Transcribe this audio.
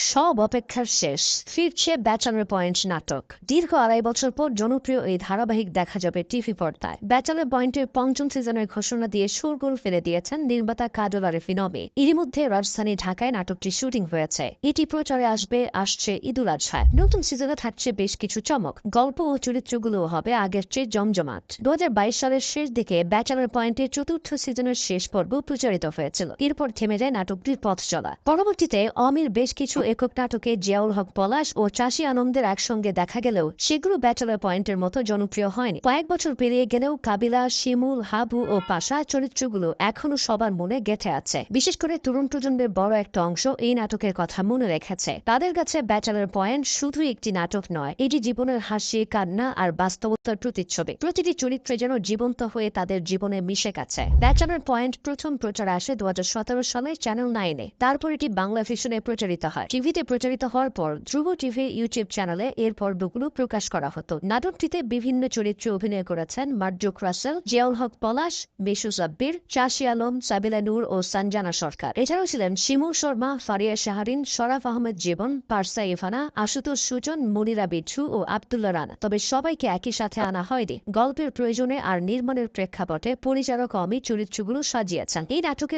সব অপেক্ষার শেষ, ফিরছে ব্যাচেলর পয়েন্ট নাটক। দীর্ঘ ২.৫ বছর পর জনপ্রিয় এই ধারাবাহিক দেখা যাবে টিভি পর্দায়। ব্যাচেলর পয়েন্টের পঞ্চম সিজনের ঘোষণা দিয়ে শোরগোল ফেলে দিয়েছেন নির্মাতা কাজল আরিফ নবী। এরই মধ্যে রাজধানী ঢাকায় নাটকটি শুটিং হয়েছে। এটি প্রচারে আসছে ঈদুল আজহায়। নতুন সিজনে থাকছে বেশ কিছু চমক, গল্প ও চরিত্রগুলোও হবে আগের চেয়ে জমজমাট। ২০২২ সালের শেষ দিকে ব্যাচেলর পয়েন্টের চতুর্থ সিজনের শেষ পর্ব প্রচারিত হয়েছিল। এরপর থেমে যায় নাটকটির পথ চলা। পরবর্তীতে অমির বেশ কিছু একক নাটকে জিয়াউল হক পলাশ ও চাষী আনন্দের একসঙ্গে দেখা গেলেও সেগুলো ব্যাচেলর পয়েন্টের মতো জনপ্রিয় হয়নি। কয়েক বছর পেরিয়ে গেলেও কাবিলা, শিমুল, হাবু ও পাশা চরিত্রগুলো এখনো সবার মনে গেঁথে আছে। বিশেষ করে তরুণ প্রজন্মের বড় একটা অংশ এই নাটকের কথা মনে রেখেছে। তাদের কাছে ব্যাচেলর পয়েন্ট শুধু একটি নাটক নয়, এটি জীবনের হাসি, কান্না আর বাস্তবতার প্রতিচ্ছবি। প্রতিটি চরিত্রে যেন জীবন্ত হয়ে তাদের জীবনে মিশে গেছে। ব্যাচেলর পয়েন্ট প্রথম প্রচার আসে ২০১৭ সালে চ্যানেল 9-এ। তারপর এটি বাংলা ভিশনে প্রচারিত হয়। টিভিতে প্রচারিত হওয়ার পর ধ্রুব টিভির ইউটিউব চ্যানেলে এর পর্বগুলো প্রকাশ করা হতো। নাটকটিতে বিভিন্ন চরিত্রে অভিনয় করেছেন মার্জুক রাসেল, জিয়াউল হক পলাশ, বিশু সাব্বির, চাষী আলম, সাবিলা নূর ও সঞ্জানা সরকার। এছাড়াও ছিলেন শিমুল শর্মা, ফারিয়া শাহরিন, শরাফ আহমেদ জীবন, পারসা ইফানা, আশুতোষ সুজন, মনিরা বিচ্ছু ও আব্দুল্লাহ রানা। তবে সবাইকে একই সাথে আনা হয়নি। গল্পের প্রয়োজনে আর নির্মাণের প্রেক্ষাপটে পরিচালক অমি চরিত্রগুলো সাজিয়েছেন। এই নাটকের